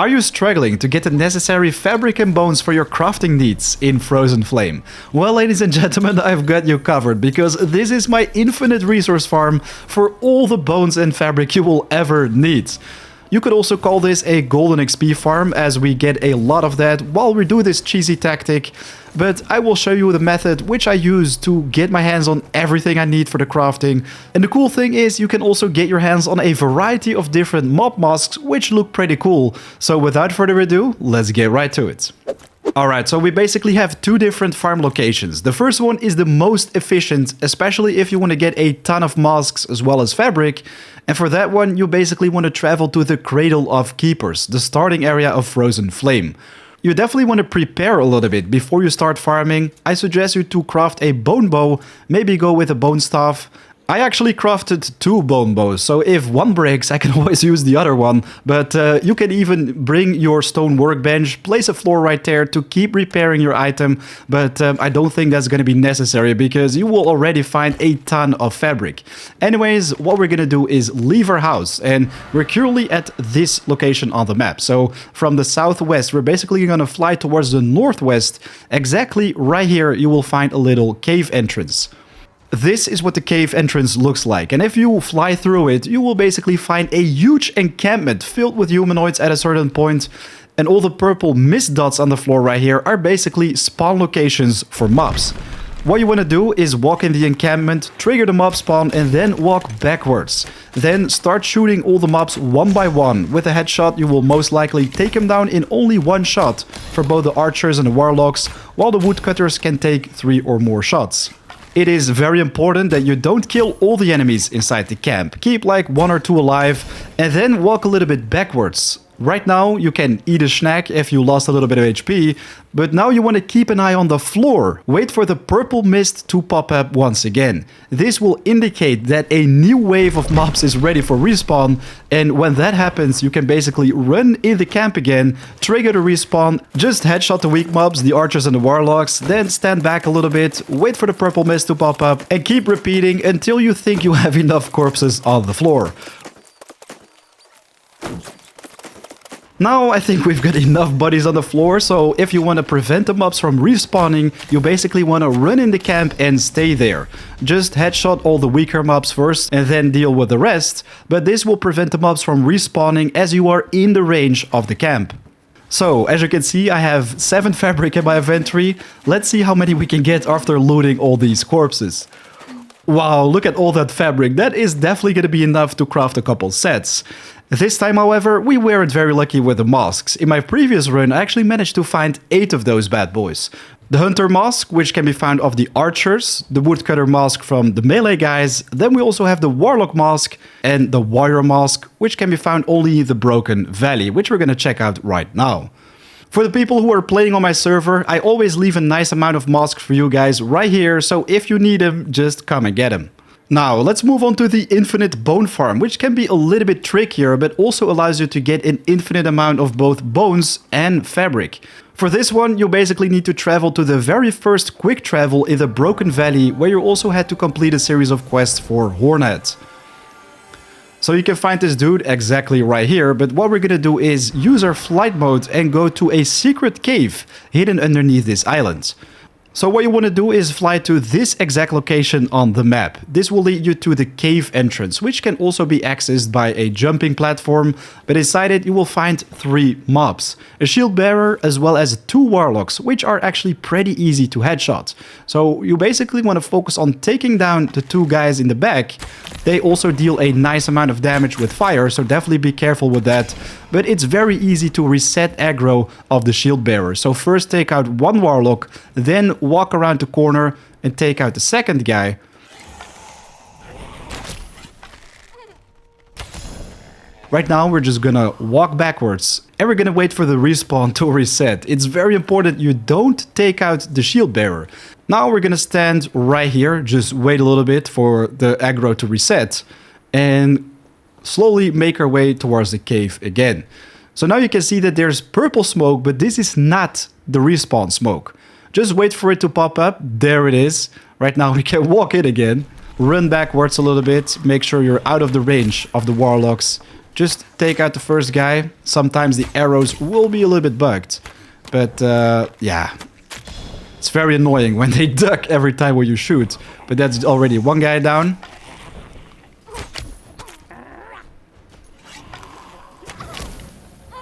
Are you struggling to get the necessary fabric and bones for your crafting needs in Frozen Flame? Well, ladies and gentlemen, I've got you covered, because this is my infinite resource farm for all the bones and fabric you will ever need. You could also call this a golden XP farm, as we get a lot of that while we do this cheesy tactic, but I will show you the method which I use to get my hands on everything I need for the crafting. And the cool thing is you can also get your hands on a variety of different mob masks which look pretty cool. So without further ado, let's get right to it. Alright, so we basically have two different farm locations. The first one is the most efficient, especially if you want to get a ton of masks as well as fabric. And for that one, you basically want to travel to the Cradle of Keepers, the starting area of Frozen Flame. You definitely want to prepare a little bit before you start farming. I suggest you to craft a bone bow, maybe go with a bone staff. I actually crafted 2 bone bows, so if one breaks, I can always use the other one. But you can even bring your stone workbench, place a floor right there to keep repairing your item. But I don't think that's going to be necessary, because you will already find a ton of fabric. Anyways, what we're going to do is leave our house, and we're currently at this location on the map. So from the southwest, we're basically going to fly towards the northwest. Exactly right here, you will find a little cave entrance. This is what the cave entrance looks like, and if you fly through it, you will basically find a huge encampment filled with humanoids at a certain point, and all the purple mist dots on the floor right here are basically spawn locations for mobs. What you want to do is walk in the encampment, trigger the mob spawn, and then walk backwards. Then start shooting all the mobs one by one. With a headshot, you will most likely take them down in only one shot for both the archers and the warlocks, while the woodcutters can take 3 or more shots. It is very important that you don't kill all the enemies inside the camp. Keep like 1 or 2 alive, and then walk a little bit backwards. Right now, you can eat a snack if you lost a little bit of HP, but now you want to keep an eye on the floor. Wait for the purple mist to pop up once again. This will indicate that a new wave of mobs is ready for respawn, and when that happens, you can basically run in the camp again, trigger the respawn, just headshot the weak mobs, the archers and the warlocks, then stand back a little bit, wait for the purple mist to pop up, and keep repeating until you think you have enough corpses on the floor. Now I think we've got enough bodies on the floor, so if you want to prevent the mobs from respawning, you basically want to run in the camp and stay there. Just headshot all the weaker mobs first and then deal with the rest, but this will prevent the mobs from respawning as you are in the range of the camp. So, as you can see, I have 7 fabric in my inventory. Let's see how many we can get after looting all these corpses. Wow, look at all that fabric. That is definitely going to be enough to craft a couple sets. This time, however, we weren't very lucky with the masks. In my previous run, I actually managed to find 8 of those bad boys. The Hunter mask, which can be found of the archers, the Woodcutter mask from the melee guys, then we also have the Warlock mask and the Warrior mask, which can be found only in the Broken Valley, which we're going to check out right now. For the people who are playing on my server, I always leave a nice amount of masks for you guys right here, so if you need them, just come and get them. Now, let's move on to the infinite bone farm, which can be a little bit trickier, but also allows you to get an infinite amount of both bones and fabric. For this one, you basically need to travel to the very first quick travel in the Broken Valley, where you also had to complete a series of quests for Hornet. So you can find this dude exactly right here, but what we're gonna do is use our flight mode and go to a secret cave hidden underneath this island. So what you want to do is fly to this exact location on the map. This will lead you to the cave entrance, which can also be accessed by a jumping platform, but inside it you will find 3 mobs. A shield bearer as well as 2 warlocks, which are actually pretty easy to headshot. So you basically want to focus on taking down the 2 guys in the back. They also deal a nice amount of damage with fire, so definitely be careful with that. But it's very easy to reset aggro of the shield bearer. So first take out 1 warlock, then walk around the corner and take out the second guy. Right now we're just gonna walk backwards and we're gonna wait for the respawn to reset. It's very important you don't take out the shield bearer. Now we're gonna stand right here, just wait a little bit for the aggro to reset and slowly make our way towards the cave again. So now you can see that there's purple smoke, but this is not the respawn smoke. Just wait for it to pop up. There it is. Right now we can walk in again. Run backwards a little bit. Make sure you're out of the range of the warlocks. Just take out the first guy. Sometimes the arrows will be a little bit bugged. But yeah, it's very annoying when they duck every time when you shoot. But that's already one guy down.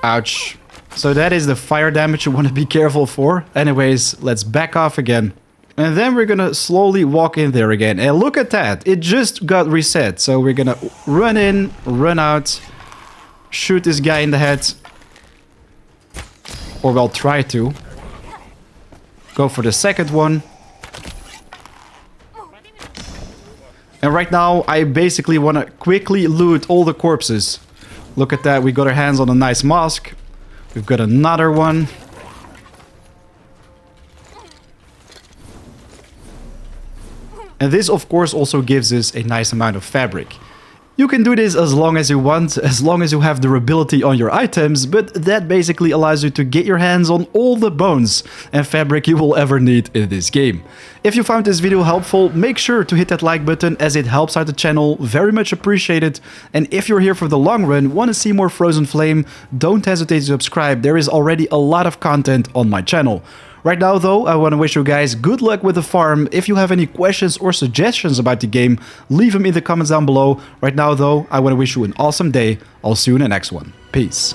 Ouch. So that is the fire damage you want to be careful for. Anyways, let's back off again. And then we're gonna slowly walk in there again. And look at that. It just got reset. So we're gonna run in, run out, shoot this guy in the head. Or we'll try to. Go for the second one. And right now, I basically want to quickly loot all the corpses. Look at that. We got our hands on a nice mask. We've got another one. And this, of course, also gives us a nice amount of fabric. You can do this as long as you want, as long as you have durability on your items, but that basically allows you to get your hands on all the bones and fabric you will ever need in this game. If you found this video helpful, make sure to hit that like button as it helps out the channel, very much appreciated. And if you're here for the long run, want to see more Frozen Flame, don't hesitate to subscribe, there is already a lot of content on my channel. Right now though, I want to wish you guys good luck with the farm. If you have any questions or suggestions about the game, leave them in the comments down below. Right now though, I want to wish you an awesome day. I'll see you in the next one. Peace.